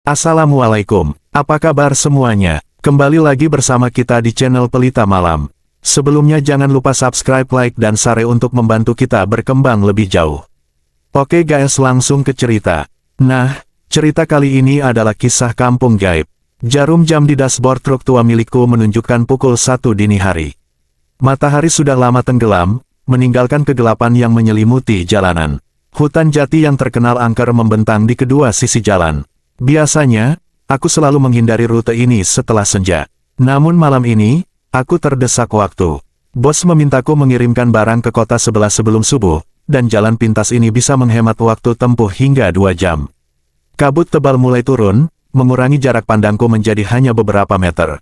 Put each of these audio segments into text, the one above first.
Assalamualaikum, apa kabar semuanya? Kembali lagi bersama kita di channel Pelita Malam. Sebelumnya jangan lupa subscribe, like, dan share untuk membantu kita berkembang lebih jauh. Oke guys, langsung ke cerita. Nah, cerita kali ini adalah kisah kampung gaib. Jarum jam di dashboard truk tua milikku menunjukkan pukul 1 dini hari. Matahari sudah lama tenggelam, meninggalkan kegelapan yang menyelimuti jalanan. Hutan jati yang terkenal angker membentang di kedua sisi jalan. Biasanya, aku selalu menghindari rute ini setelah senja. Namun malam ini, aku terdesak waktu. Bos memintaku mengirimkan barang ke kota sebelah sebelum subuh, dan jalan pintas ini bisa menghemat waktu tempuh hingga 2 jam. Kabut tebal mulai turun, mengurangi jarak pandangku menjadi hanya beberapa meter.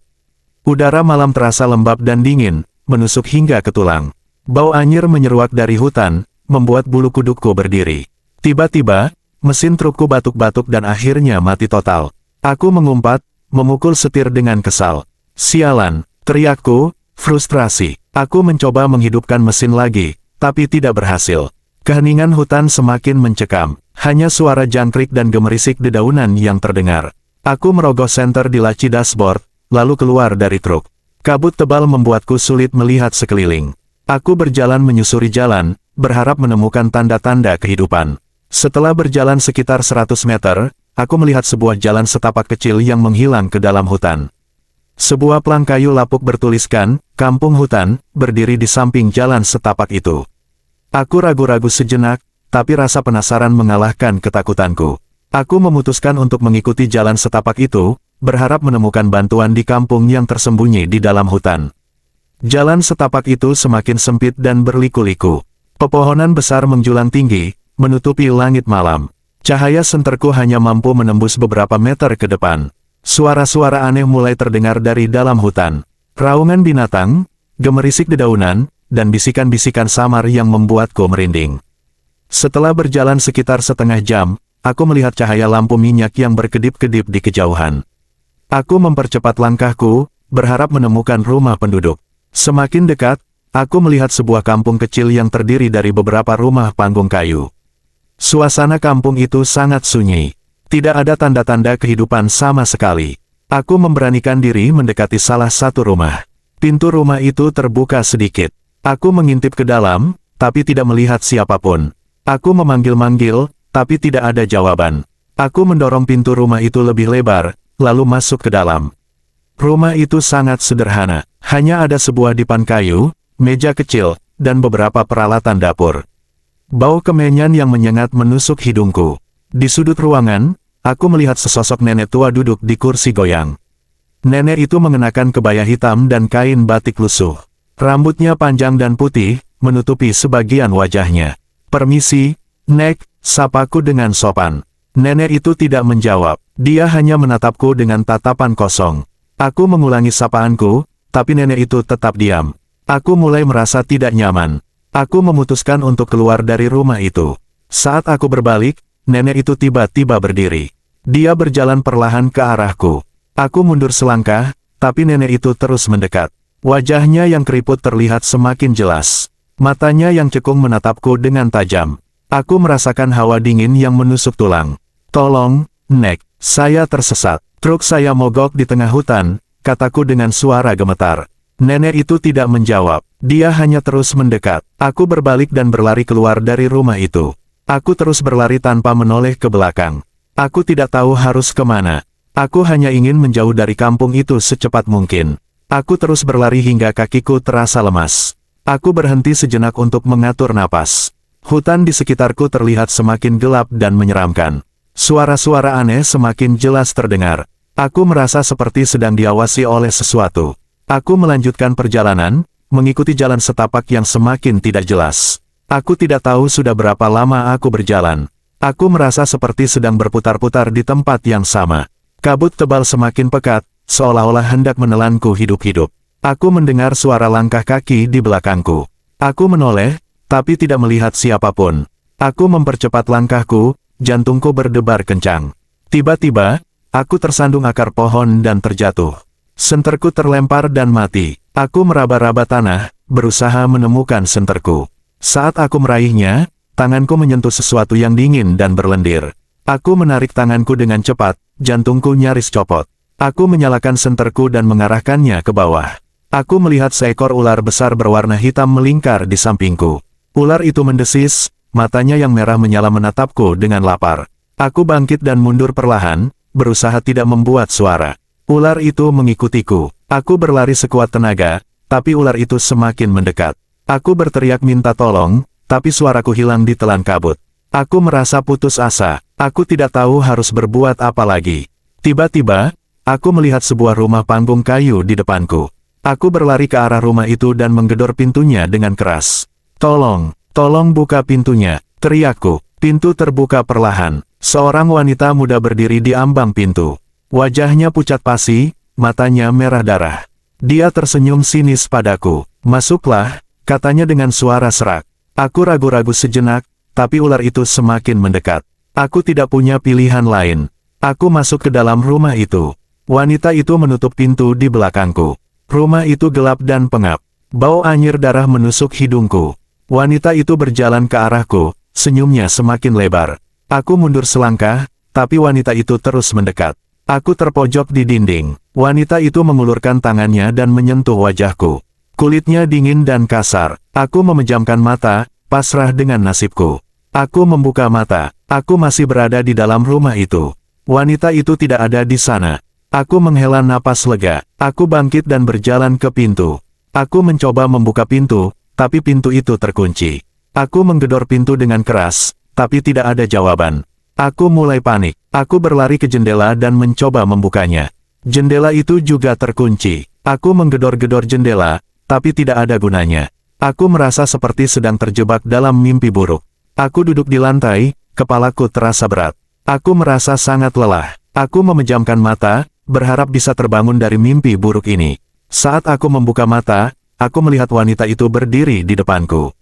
Udara malam terasa lembab dan dingin, menusuk hingga ke tulang. Bau anyir menyeruak dari hutan, membuat bulu kudukku berdiri. Tiba-tiba, mesin trukku batuk-batuk dan akhirnya mati total. Aku mengumpat, memukul setir dengan kesal. Sialan, teriakku, frustrasi. Aku mencoba menghidupkan mesin lagi, tapi tidak berhasil. Keheningan hutan semakin mencekam. Hanya suara jangkrik dan gemerisik dedaunan yang terdengar. Aku merogoh senter di laci dashboard, lalu keluar dari truk. Kabut tebal membuatku sulit melihat sekeliling. Aku berjalan menyusuri jalan, berharap menemukan tanda-tanda kehidupan. Setelah berjalan sekitar 100 meter, aku melihat sebuah jalan setapak kecil yang menghilang ke dalam hutan. Sebuah plang kayu lapuk bertuliskan, Kampung Hutan, berdiri di samping jalan setapak itu. Aku ragu-ragu sejenak, tapi rasa penasaran mengalahkan ketakutanku. Aku memutuskan untuk mengikuti jalan setapak itu, berharap menemukan bantuan di kampung yang tersembunyi di dalam hutan. Jalan setapak itu semakin sempit dan berliku-liku. Pepohonan besar menjulang tinggi, menutupi langit malam. Cahaya senterku hanya mampu menembus beberapa meter ke depan. Suara-suara aneh mulai terdengar dari dalam hutan. Raungan binatang, gemerisik dedaunan, dan bisikan-bisikan samar yang membuatku merinding. Setelah berjalan sekitar setengah jam, aku melihat cahaya lampu minyak yang berkedip-kedip di kejauhan. Aku mempercepat langkahku, berharap menemukan rumah penduduk. Semakin dekat, aku melihat sebuah kampung kecil yang terdiri dari beberapa rumah panggung kayu. Suasana kampung itu sangat sunyi. Tidak ada tanda-tanda kehidupan sama sekali. Aku memberanikan diri mendekati salah satu rumah. Pintu rumah itu terbuka sedikit. Aku mengintip ke dalam, tapi tidak melihat siapapun. Aku memanggil-manggil, tapi tidak ada jawaban. Aku mendorong pintu rumah itu lebih lebar, lalu masuk ke dalam. Rumah itu sangat sederhana. Hanya ada sebuah dipan kayu, meja kecil, dan beberapa peralatan dapur. Bau kemenyan yang menyengat menusuk hidungku. Di sudut ruangan, aku melihat sesosok nenek tua duduk di kursi goyang. Nenek itu mengenakan kebaya hitam dan kain batik lusuh. Rambutnya panjang dan putih, menutupi sebagian wajahnya. "Permisi, Nek," sapaku dengan sopan. Nenek itu tidak menjawab. Dia hanya menatapku dengan tatapan kosong. Aku mengulangi sapaanku, tapi nenek itu tetap diam. Aku mulai merasa tidak nyaman. Aku memutuskan untuk keluar dari rumah itu. Saat aku berbalik, nenek itu tiba-tiba berdiri. Dia berjalan perlahan ke arahku. Aku mundur selangkah, tapi nenek itu terus mendekat. Wajahnya yang keriput terlihat semakin jelas. Matanya yang cekung menatapku dengan tajam. Aku merasakan hawa dingin yang menusuk tulang. "Tolong, Nek, saya tersesat. Truk saya mogok di tengah hutan," kataku dengan suara gemetar. Nenek itu tidak menjawab. Dia hanya terus mendekat. Aku berbalik dan berlari keluar dari rumah itu. Aku terus berlari tanpa menoleh ke belakang. Aku tidak tahu harus kemana. Aku hanya ingin menjauh dari kampung itu secepat mungkin. Aku terus berlari hingga kakiku terasa lemas. Aku berhenti sejenak untuk mengatur napas. Hutan di sekitarku terlihat semakin gelap dan menyeramkan. Suara-suara aneh semakin jelas terdengar. Aku merasa seperti sedang diawasi oleh sesuatu. Aku melanjutkan perjalanan, mengikuti jalan setapak yang semakin tidak jelas. Aku tidak tahu sudah berapa lama aku berjalan. Aku merasa seperti sedang berputar-putar di tempat yang sama. Kabut tebal semakin pekat, seolah-olah hendak menelanku hidup-hidup. Aku mendengar suara langkah kaki di belakangku. Aku menoleh, tapi tidak melihat siapapun. Aku mempercepat langkahku, jantungku berdebar kencang. Tiba-tiba, aku tersandung akar pohon dan terjatuh. Senterku terlempar dan mati. Aku meraba-raba tanah, berusaha menemukan senterku. Saat aku meraihnya, tanganku menyentuh sesuatu yang dingin dan berlendir. Aku menarik tanganku dengan cepat, jantungku nyaris copot. Aku menyalakan senterku dan mengarahkannya ke bawah. Aku melihat seekor ular besar berwarna hitam melingkar di sampingku. Ular itu mendesis, matanya yang merah menyala menatapku dengan lapar. Aku bangkit dan mundur perlahan, berusaha tidak membuat suara. Ular itu mengikutiku. Aku berlari sekuat tenaga, tapi ular itu semakin mendekat. Aku berteriak minta tolong, tapi suaraku hilang di telan kabut. Aku merasa putus asa. Aku tidak tahu harus berbuat apa lagi. Tiba-tiba, aku melihat sebuah rumah panggung kayu di depanku. Aku berlari ke arah rumah itu dan menggedor pintunya dengan keras. "Tolong, tolong buka pintunya," teriakku. Pintu terbuka perlahan. Seorang wanita muda berdiri di ambang pintu. Wajahnya pucat pasi, matanya merah darah. Dia tersenyum sinis padaku. "Masuklah," katanya dengan suara serak. Aku ragu-ragu sejenak, tapi ular itu semakin mendekat. Aku tidak punya pilihan lain. Aku masuk ke dalam rumah itu. Wanita itu menutup pintu di belakangku. Rumah itu gelap dan pengap. Bau anyir darah menusuk hidungku. Wanita itu berjalan ke arahku, senyumnya semakin lebar. Aku mundur selangkah, tapi wanita itu terus mendekat. Aku terpojok di dinding. Wanita itu mengulurkan tangannya dan menyentuh wajahku. Kulitnya dingin dan kasar. Aku memejamkan mata, pasrah dengan nasibku. Aku membuka mata. Aku masih berada di dalam rumah itu. Wanita itu tidak ada di sana. Aku menghela napas lega. Aku bangkit dan berjalan ke pintu. Aku mencoba membuka pintu, tapi pintu itu terkunci. Aku menggedor pintu dengan keras, tapi tidak ada jawaban. Aku mulai panik. Aku berlari ke jendela dan mencoba membukanya. Jendela itu juga terkunci. Aku menggedor-gedor jendela, tapi tidak ada gunanya. Aku merasa seperti sedang terjebak dalam mimpi buruk. Aku duduk di lantai, kepalaku terasa berat. Aku merasa sangat lelah. Aku memejamkan mata, berharap bisa terbangun dari mimpi buruk ini. Saat aku membuka mata, aku melihat wanita itu berdiri di depanku.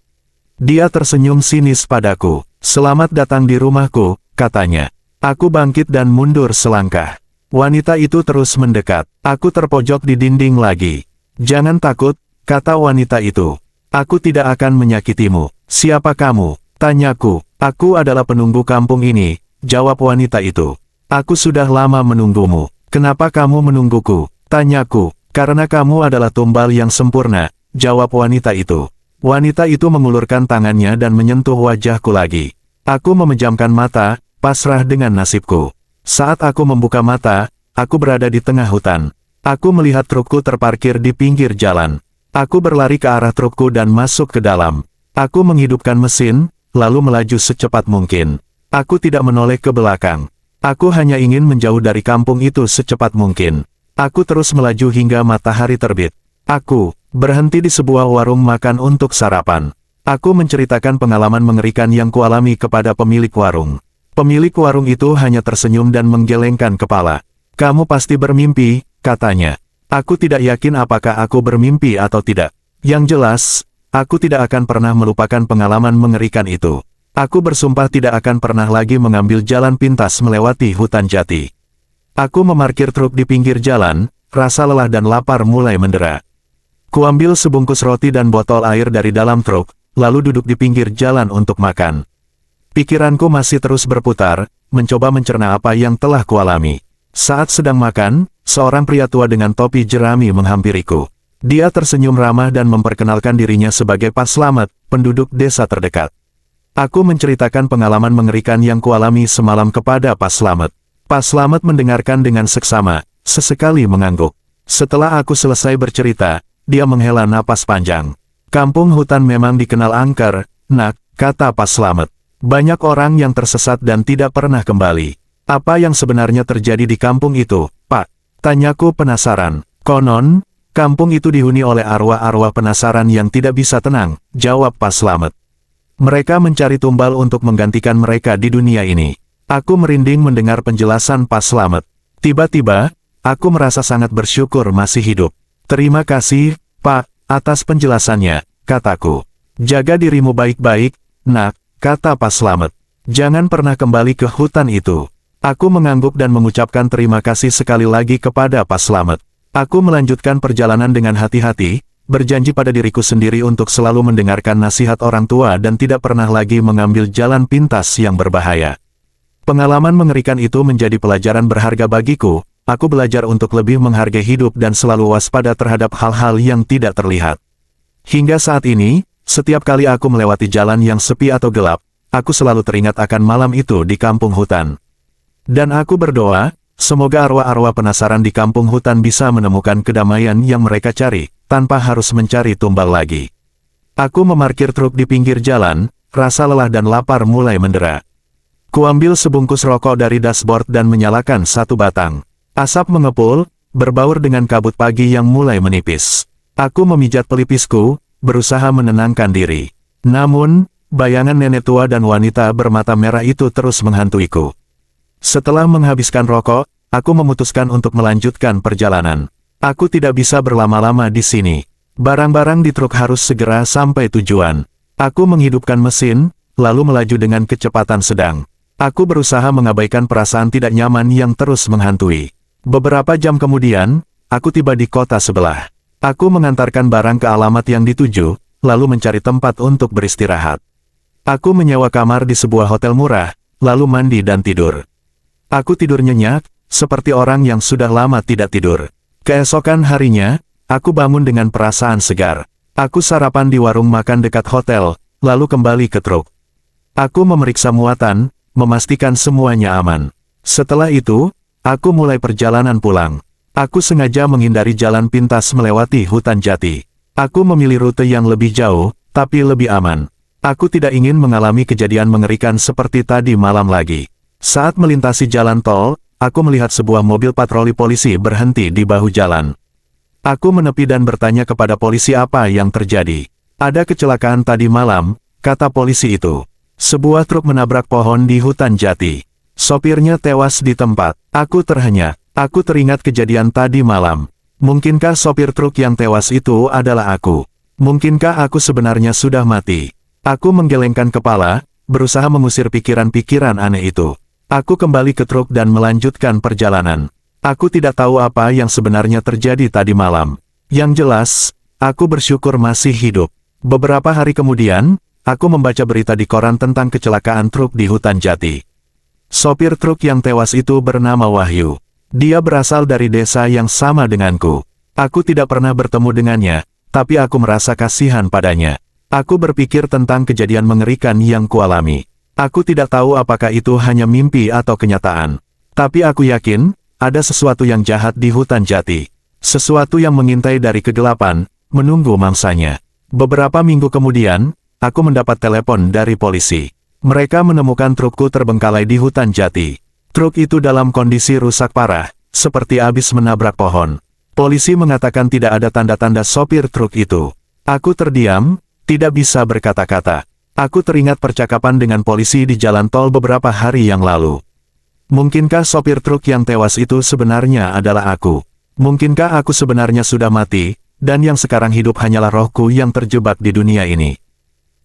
Dia tersenyum sinis padaku. "Selamat datang di rumahku," katanya. Aku bangkit dan mundur selangkah. Wanita itu terus mendekat. Aku terpojok di dinding lagi. "Jangan takut," kata wanita itu. "Aku tidak akan menyakitimu." "Siapa kamu?" tanyaku. "Aku adalah penunggu kampung ini," jawab wanita itu. "Aku sudah lama menunggumu." "Kenapa kamu menungguku?" tanyaku. "Karena kamu adalah tumbal yang sempurna," jawab wanita itu. Wanita itu mengulurkan tangannya dan menyentuh wajahku lagi. Aku memejamkan mata, pasrah dengan nasibku. Saat aku membuka mata, aku berada di tengah hutan. Aku melihat trukku terparkir di pinggir jalan. Aku berlari ke arah trukku dan masuk ke dalam. Aku menghidupkan mesin, lalu melaju secepat mungkin. Aku tidak menoleh ke belakang. Aku hanya ingin menjauh dari kampung itu secepat mungkin. Aku terus melaju hingga matahari terbit. Aku berhenti di sebuah warung makan untuk sarapan. Aku menceritakan pengalaman mengerikan yang kualami kepada pemilik warung. Pemilik warung itu hanya tersenyum dan menggelengkan kepala. "Kamu pasti bermimpi," katanya. Aku tidak yakin apakah aku bermimpi atau tidak. Yang jelas, aku tidak akan pernah melupakan pengalaman mengerikan itu. Aku bersumpah tidak akan pernah lagi mengambil jalan pintas melewati hutan jati. Aku memarkir truk di pinggir jalan, rasa lelah dan lapar mulai mendera. Kuambil sebungkus roti dan botol air dari dalam truk, lalu duduk di pinggir jalan untuk makan. Pikiranku masih terus berputar, mencoba mencerna apa yang telah kualami. Saat sedang makan, seorang pria tua dengan topi jerami menghampiriku. Dia tersenyum ramah dan memperkenalkan dirinya sebagai Pak Slamet, penduduk desa terdekat. Aku menceritakan pengalaman mengerikan yang kualami semalam kepada Pak Slamet. Pak Slamet mendengarkan dengan seksama, sesekali mengangguk. Setelah aku selesai bercerita, dia menghela napas panjang. "Kampung hutan memang dikenal angker, nak," kata Pak Slamet. "Banyak orang yang tersesat dan tidak pernah kembali." "Apa yang sebenarnya terjadi di kampung itu, Pak?" tanyaku penasaran. "Konon, kampung itu dihuni oleh arwah-arwah penasaran yang tidak bisa tenang," jawab Pak Slamet. "Mereka mencari tumbal untuk menggantikan mereka di dunia ini." Aku merinding mendengar penjelasan Pak Slamet. Tiba-tiba, aku merasa sangat bersyukur masih hidup. "Terima kasih, Pak, atas penjelasannya," kataku. "Jaga dirimu baik-baik, nak," kata Pak Slamet. "Jangan pernah kembali ke hutan itu." Aku mengangguk dan mengucapkan terima kasih sekali lagi kepada Pak Slamet. Aku melanjutkan perjalanan dengan hati-hati, berjanji pada diriku sendiri untuk selalu mendengarkan nasihat orang tua dan tidak pernah lagi mengambil jalan pintas yang berbahaya. Pengalaman mengerikan itu menjadi pelajaran berharga bagiku. Aku belajar untuk lebih menghargai hidup dan selalu waspada terhadap hal-hal yang tidak terlihat. Hingga saat ini, setiap kali aku melewati jalan yang sepi atau gelap, aku selalu teringat akan malam itu di kampung hutan. Dan aku berdoa, semoga arwah-arwah penasaran di kampung hutan bisa menemukan kedamaian yang mereka cari, tanpa harus mencari tumbal lagi. Aku memarkir truk di pinggir jalan, rasa lelah dan lapar mulai mendera. Kuambil sebungkus rokok dari dashboard dan menyalakan satu batang. Asap mengepul, berbaur dengan kabut pagi yang mulai menipis. Aku memijat pelipisku, berusaha menenangkan diri. Namun, bayangan nenek tua dan wanita bermata merah itu terus menghantuiku. Setelah menghabiskan rokok, aku memutuskan untuk melanjutkan perjalanan. Aku tidak bisa berlama-lama di sini. Barang-barang di truk harus segera sampai tujuan. Aku menghidupkan mesin, lalu melaju dengan kecepatan sedang. Aku berusaha mengabaikan perasaan tidak nyaman yang terus menghantui. Beberapa jam kemudian, aku tiba di kota sebelah. Aku mengantarkan barang ke alamat yang dituju, lalu mencari tempat untuk beristirahat. Aku menyewa kamar di sebuah hotel murah, lalu mandi dan tidur. Aku tidur nyenyak, seperti orang yang sudah lama tidak tidur. Keesokan harinya, aku bangun dengan perasaan segar. Aku sarapan di warung makan dekat hotel, lalu kembali ke truk. Aku memeriksa muatan, memastikan semuanya aman. Setelah itu, aku mulai perjalanan pulang. Aku sengaja menghindari jalan pintas melewati hutan jati. Aku memilih rute yang lebih jauh, tapi lebih aman. Aku tidak ingin mengalami kejadian mengerikan seperti tadi malam lagi. Saat melintasi jalan tol, aku melihat sebuah mobil patroli polisi berhenti di bahu jalan. Aku menepi dan bertanya kepada polisi apa yang terjadi. Ada kecelakaan tadi malam, kata polisi itu. Sebuah truk menabrak pohon di hutan jati. Sopirnya tewas di tempat. Aku terhenyak. Aku teringat kejadian tadi malam. Mungkinkah sopir truk yang tewas itu adalah aku? Mungkinkah aku sebenarnya sudah mati? Aku menggelengkan kepala, berusaha mengusir pikiran-pikiran aneh itu. Aku kembali ke truk dan melanjutkan perjalanan. Aku tidak tahu apa yang sebenarnya terjadi tadi malam. Yang jelas, aku bersyukur masih hidup. Beberapa hari kemudian, aku membaca berita di koran tentang kecelakaan truk di hutan jati. Sopir truk yang tewas itu bernama Wahyu. Dia berasal dari desa yang sama denganku. Aku tidak pernah bertemu dengannya, tapi aku merasa kasihan padanya. Aku berpikir tentang kejadian mengerikan yang kualami. Aku tidak tahu apakah itu hanya mimpi atau kenyataan. Tapi aku yakin, ada sesuatu yang jahat di hutan jati. Sesuatu yang mengintai dari kegelapan, menunggu mangsanya. Beberapa minggu kemudian, aku mendapat telepon dari polisi. Mereka menemukan trukku terbengkalai di hutan jati. Truk itu dalam kondisi rusak parah, seperti habis menabrak pohon. Polisi mengatakan tidak ada tanda-tanda sopir truk itu. Aku terdiam, tidak bisa berkata-kata. Aku teringat percakapan dengan polisi di jalan tol beberapa hari yang lalu. Mungkinkah sopir truk yang tewas itu sebenarnya adalah aku? Mungkinkah aku sebenarnya sudah mati, dan yang sekarang hidup hanyalah rohku yang terjebak di dunia ini?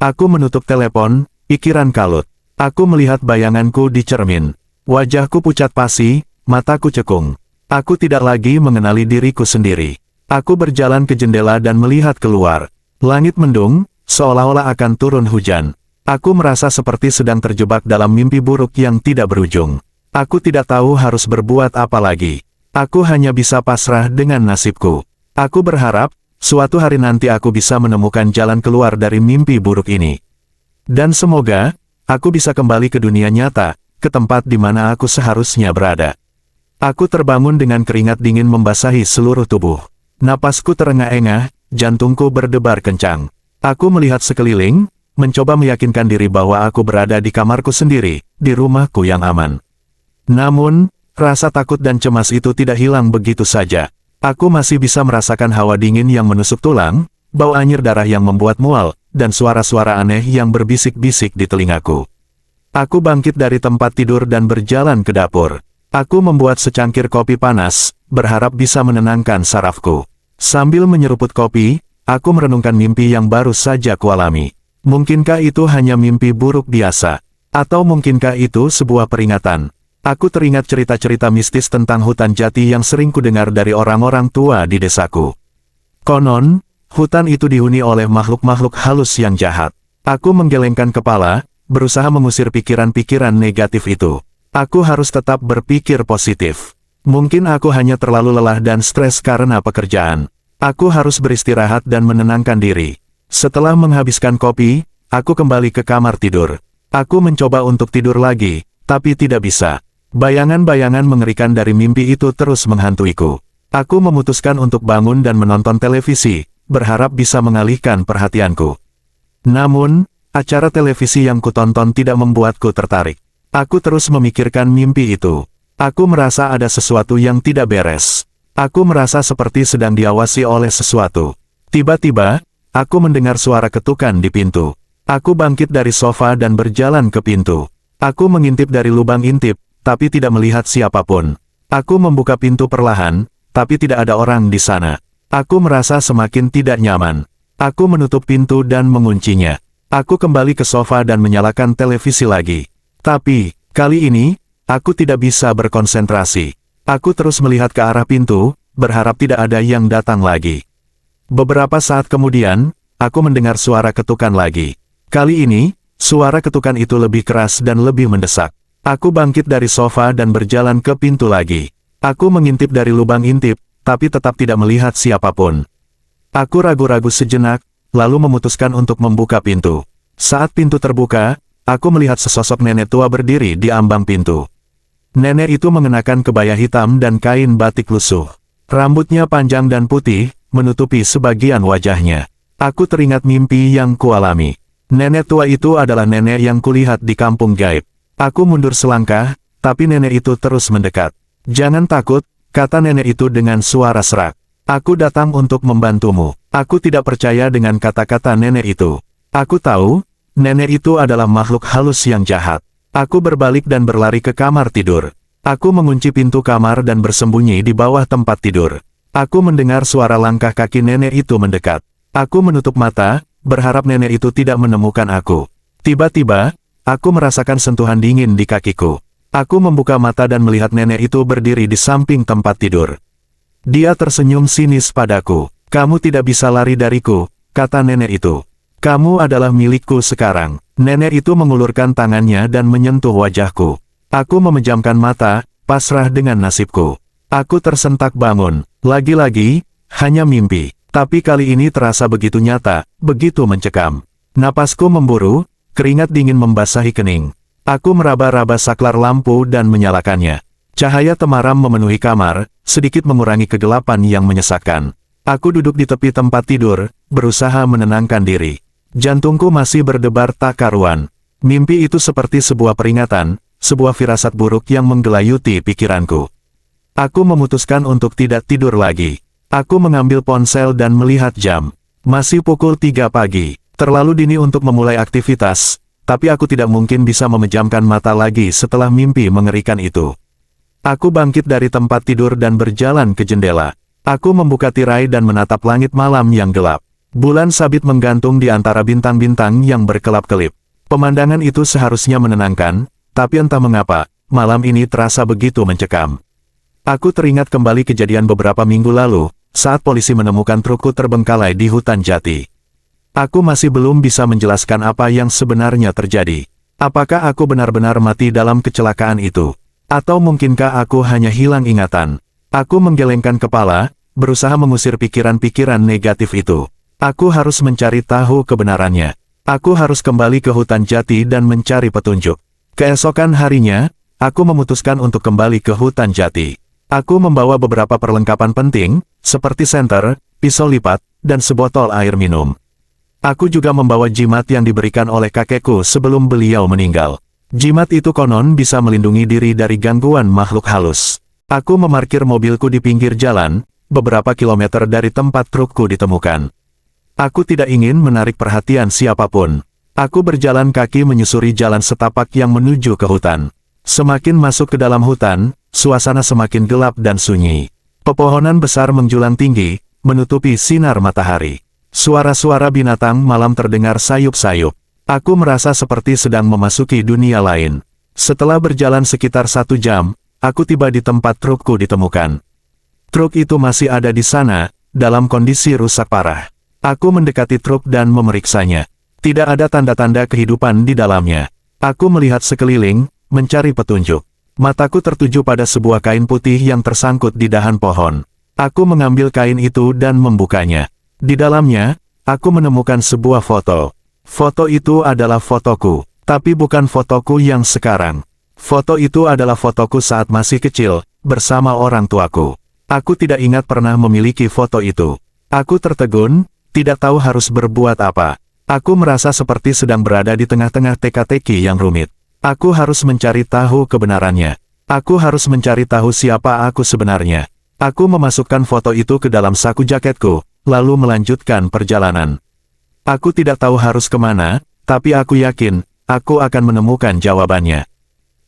Aku menutup telepon, pikiran kalut. Aku melihat bayanganku di cermin. Wajahku pucat pasi, mataku cekung. Aku tidak lagi mengenali diriku sendiri. Aku berjalan ke jendela dan melihat keluar. Langit mendung, seolah-olah akan turun hujan. Aku merasa seperti sedang terjebak dalam mimpi buruk yang tidak berujung. Aku tidak tahu harus berbuat apa lagi. Aku hanya bisa pasrah dengan nasibku. Aku berharap, suatu hari nanti aku bisa menemukan jalan keluar dari mimpi buruk ini. Dan semoga, aku bisa kembali ke dunia nyata, ke tempat di mana aku seharusnya berada. Aku terbangun dengan keringat dingin membasahi seluruh tubuh. Napasku terengah-engah, jantungku berdebar kencang. Aku melihat sekeliling, mencoba meyakinkan diri bahwa aku berada di kamarku sendiri, di rumahku yang aman. Namun, rasa takut dan cemas itu tidak hilang begitu saja. Aku masih bisa merasakan hawa dingin yang menusuk tulang, bau anyir darah yang membuat mual, dan suara-suara aneh yang berbisik-bisik di telingaku. Aku bangkit dari tempat tidur dan berjalan ke dapur. Aku membuat secangkir kopi panas, berharap bisa menenangkan sarafku. Sambil menyeruput kopi, aku merenungkan mimpi yang baru saja kualami. Mungkinkah itu hanya mimpi buruk biasa? Atau mungkinkah itu sebuah peringatan? Aku teringat cerita-cerita mistis tentang hutan jati yang sering kudengar dari orang-orang tua di desaku. Konon, hutan itu dihuni oleh makhluk-makhluk halus yang jahat. Aku menggelengkan kepala, berusaha mengusir pikiran-pikiran negatif itu. Aku harus tetap berpikir positif. Mungkin aku hanya terlalu lelah dan stres karena pekerjaan. Aku harus beristirahat dan menenangkan diri. Setelah menghabiskan kopi, aku kembali ke kamar tidur. Aku mencoba untuk tidur lagi, tapi tidak bisa. Bayangan-bayangan mengerikan dari mimpi itu terus menghantuiku. Aku memutuskan untuk bangun dan menonton televisi, berharap bisa mengalihkan perhatianku. Namun, acara televisi yang kutonton tidak membuatku tertarik. Aku terus memikirkan mimpi itu. Aku merasa ada sesuatu yang tidak beres. Aku merasa seperti sedang diawasi oleh sesuatu. Tiba-tiba, aku mendengar suara ketukan di pintu. Aku bangkit dari sofa dan berjalan ke pintu. Aku mengintip dari lubang intip, tapi tidak melihat siapapun. Aku membuka pintu perlahan, tapi tidak ada orang di sana. Aku merasa semakin tidak nyaman. Aku menutup pintu dan menguncinya. Aku kembali ke sofa dan menyalakan televisi lagi. Tapi, kali ini, aku tidak bisa berkonsentrasi. Aku terus melihat ke arah pintu, berharap tidak ada yang datang lagi. Beberapa saat kemudian, aku mendengar suara ketukan lagi. Kali ini, suara ketukan itu lebih keras dan lebih mendesak. Aku bangkit dari sofa dan berjalan ke pintu lagi. Aku mengintip dari lubang intip, tapi tetap tidak melihat siapapun. Aku ragu-ragu sejenak, lalu memutuskan untuk membuka pintu. Saat pintu terbuka, aku melihat sesosok nenek tua berdiri di ambang pintu. Nenek itu mengenakan kebaya hitam dan kain batik lusuh. Rambutnya panjang dan putih, menutupi sebagian wajahnya. Aku teringat mimpi yang kualami. Nenek tua itu adalah nenek yang kulihat di kampung gaib. Aku mundur selangkah, tapi nenek itu terus mendekat. "Jangan takut," kata nenek itu dengan suara serak. "Aku datang untuk membantumu." Aku tidak percaya dengan kata-kata nenek itu. Aku tahu, nenek itu adalah makhluk halus yang jahat. Aku berbalik dan berlari ke kamar tidur. Aku mengunci pintu kamar dan bersembunyi di bawah tempat tidur. Aku mendengar suara langkah kaki nenek itu mendekat. Aku menutup mata, berharap nenek itu tidak menemukan aku. Tiba-tiba, aku merasakan sentuhan dingin di kakiku. Aku membuka mata dan melihat nenek itu berdiri di samping tempat tidur. Dia tersenyum sinis padaku. "Kamu tidak bisa lari dariku," kata nenek itu. "Kamu adalah milikku sekarang." Nenek itu mengulurkan tangannya dan menyentuh wajahku. Aku memejamkan mata, pasrah dengan nasibku. Aku tersentak bangun. Lagi-lagi, hanya mimpi. Tapi kali ini terasa begitu nyata, begitu mencekam. Napasku memburu, keringat dingin membasahi kening. Aku meraba-raba saklar lampu dan menyalakannya. Cahaya temaram memenuhi kamar, sedikit mengurangi kegelapan yang menyesakkan. Aku duduk di tepi tempat tidur, berusaha menenangkan diri. Jantungku masih berdebar tak karuan. Mimpi itu seperti sebuah peringatan, sebuah firasat buruk yang menggelayuti pikiranku. Aku memutuskan untuk tidak tidur lagi. Aku mengambil ponsel dan melihat jam. Masih pukul 3 pagi. Terlalu dini untuk memulai aktivitas, tapi aku tidak mungkin bisa memejamkan mata lagi setelah mimpi mengerikan itu. Aku bangkit dari tempat tidur dan berjalan ke jendela. Aku membuka tirai dan menatap langit malam yang gelap. Bulan sabit menggantung di antara bintang-bintang yang berkelap-kelip. Pemandangan itu seharusnya menenangkan, tapi entah mengapa, malam ini terasa begitu mencekam. Aku teringat kembali kejadian beberapa minggu lalu, saat polisi menemukan trukku terbengkalai di hutan jati. Aku masih belum bisa menjelaskan apa yang sebenarnya terjadi. Apakah aku benar-benar mati dalam kecelakaan itu? Atau mungkinkah aku hanya hilang ingatan? Aku menggelengkan kepala, berusaha mengusir pikiran-pikiran negatif itu. Aku harus mencari tahu kebenarannya. Aku harus kembali ke hutan jati dan mencari petunjuk. Keesokan harinya, aku memutuskan untuk kembali ke hutan jati. Aku membawa beberapa perlengkapan penting, seperti senter, pisau lipat, dan sebotol air minum. Aku juga membawa jimat yang diberikan oleh kakekku sebelum beliau meninggal. Jimat itu konon bisa melindungi diri dari gangguan makhluk halus. Aku memarkir mobilku di pinggir jalan, beberapa kilometer dari tempat trukku ditemukan. Aku tidak ingin menarik perhatian siapapun. Aku berjalan kaki menyusuri jalan setapak yang menuju ke hutan. Semakin masuk ke dalam hutan, suasana semakin gelap dan sunyi. Pepohonan besar menjulang tinggi, menutupi sinar matahari. Suara-suara binatang malam terdengar sayup-sayup. Aku merasa seperti sedang memasuki dunia lain. Setelah berjalan sekitar 1 jam, aku tiba di tempat trukku ditemukan. Truk itu masih ada di sana, dalam kondisi rusak parah. Aku mendekati truk dan memeriksanya. Tidak ada tanda-tanda kehidupan di dalamnya. Aku melihat sekeliling, mencari petunjuk. Mataku tertuju pada sebuah kain putih yang tersangkut di dahan pohon. Aku mengambil kain itu dan membukanya. Di dalamnya, aku menemukan sebuah foto. Foto itu adalah fotoku, tapi bukan fotoku yang sekarang. Foto itu adalah fotoku saat masih kecil, bersama orang tuaku. Aku tidak ingat pernah memiliki foto itu. Aku tertegun, tidak tahu harus berbuat apa. Aku merasa seperti sedang berada di tengah-tengah teka-teki yang rumit. Aku harus mencari tahu kebenarannya. Aku harus mencari tahu siapa aku sebenarnya. Aku memasukkan foto itu ke dalam saku jaketku, lalu melanjutkan perjalanan. Aku tidak tahu harus kemana, tapi aku yakin, aku akan menemukan jawabannya.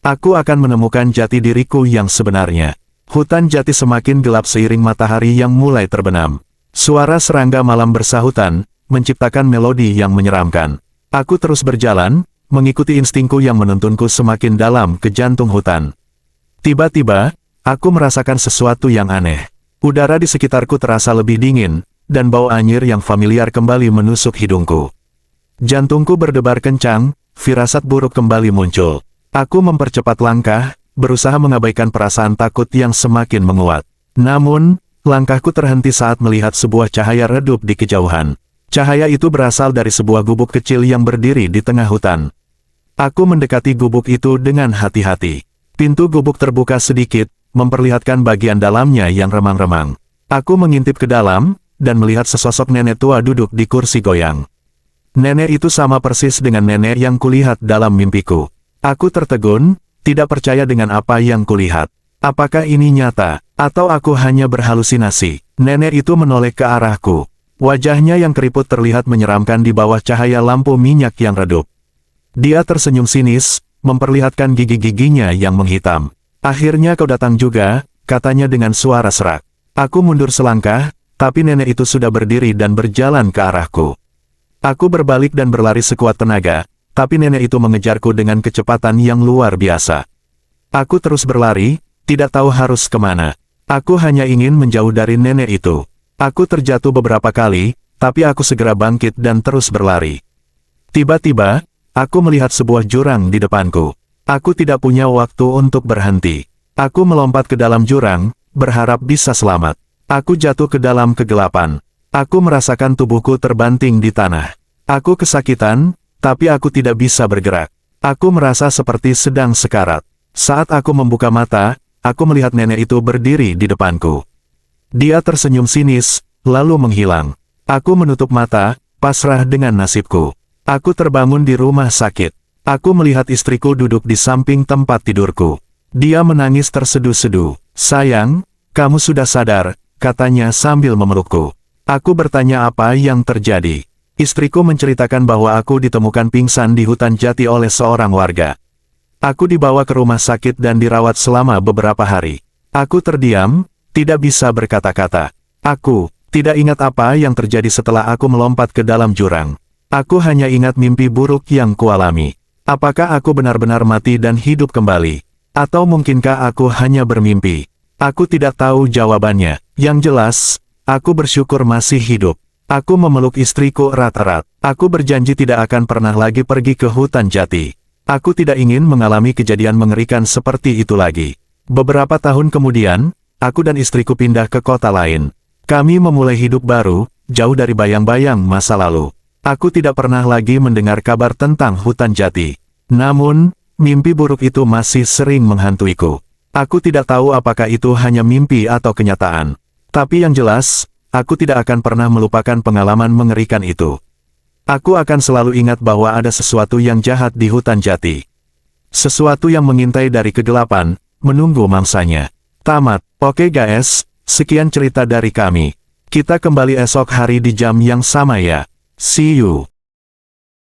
Aku akan menemukan jati diriku yang sebenarnya. Hutan jati semakin gelap seiring matahari yang mulai terbenam. Suara serangga malam bersahutan, menciptakan melodi yang menyeramkan. Aku terus berjalan, mengikuti instingku yang menuntunku semakin dalam ke jantung hutan. Tiba-tiba, aku merasakan sesuatu yang aneh. Udara di sekitarku terasa lebih dingin, dan bau anyir yang familiar kembali menusuk hidungku. Jantungku berdebar kencang, firasat buruk kembali muncul. Aku mempercepat langkah, berusaha mengabaikan perasaan takut yang semakin menguat. Namun, langkahku terhenti saat melihat sebuah cahaya redup di kejauhan. Cahaya itu berasal dari sebuah gubuk kecil yang berdiri di tengah hutan. Aku mendekati gubuk itu dengan hati-hati. Pintu gubuk terbuka sedikit, memperlihatkan bagian dalamnya yang remang-remang. Aku mengintip ke dalam, dan melihat sesosok nenek tua duduk di kursi goyang. Nenek itu sama persis dengan nenek yang kulihat dalam mimpiku. Aku tertegun, tidak percaya dengan apa yang kulihat. Apakah ini nyata, atau aku hanya berhalusinasi? Nenek itu menoleh ke arahku. Wajahnya yang keriput terlihat menyeramkan di bawah cahaya lampu minyak yang redup. Dia tersenyum sinis, memperlihatkan gigi-giginya yang menghitam. Akhirnya kau datang juga, katanya dengan suara serak. Aku mundur selangkah, tapi nenek itu sudah berdiri dan berjalan ke arahku. Aku berbalik dan berlari sekuat tenaga, tapi nenek itu mengejarku dengan kecepatan yang luar biasa. Aku terus berlari, tidak tahu harus kemana. Aku hanya ingin menjauh dari nenek itu. Aku terjatuh beberapa kali, tapi aku segera bangkit dan terus berlari. Tiba-tiba, aku melihat sebuah jurang di depanku. Aku tidak punya waktu untuk berhenti. Aku melompat ke dalam jurang, berharap bisa selamat. Aku jatuh ke dalam kegelapan. Aku merasakan tubuhku terbanting di tanah. Aku kesakitan, tapi aku tidak bisa bergerak. Aku merasa seperti sedang sekarat. Saat aku membuka mata, aku melihat nenek itu berdiri di depanku. Dia tersenyum sinis, lalu menghilang. Aku menutup mata, pasrah dengan nasibku. Aku terbangun di rumah sakit. Aku melihat istriku duduk di samping tempat tidurku. Dia menangis terseduh-seduh. Sayang, kamu sudah sadar, katanya sambil memelukku. Aku bertanya apa yang terjadi. Istriku menceritakan bahwa aku ditemukan pingsan di hutan jati oleh seorang warga. Aku dibawa ke rumah sakit dan dirawat selama beberapa hari. Aku terdiam, tidak bisa berkata-kata. Aku tidak ingat apa yang terjadi setelah aku melompat ke dalam jurang. Aku hanya ingat mimpi buruk yang kualami. Apakah aku benar-benar mati dan hidup kembali? Atau mungkinkah aku hanya bermimpi? Aku tidak tahu jawabannya. Yang jelas, aku bersyukur masih hidup. Aku memeluk istriku erat-erat. Aku berjanji tidak akan pernah lagi pergi ke hutan jati. Aku tidak ingin mengalami kejadian mengerikan seperti itu lagi. Beberapa tahun kemudian, aku dan istriku pindah ke kota lain. Kami memulai hidup baru, jauh dari bayang-bayang masa lalu. Aku tidak pernah lagi mendengar kabar tentang hutan jati. Namun, mimpi buruk itu masih sering menghantuiku. Aku tidak tahu apakah itu hanya mimpi atau kenyataan. Tapi yang jelas, aku tidak akan pernah melupakan pengalaman mengerikan itu. Aku akan selalu ingat bahwa ada sesuatu yang jahat di hutan jati. Sesuatu yang mengintai dari kegelapan, menunggu mangsanya. Tamat. Oke guys, sekian cerita dari kami. Kita kembali esok hari di jam yang sama ya. See you.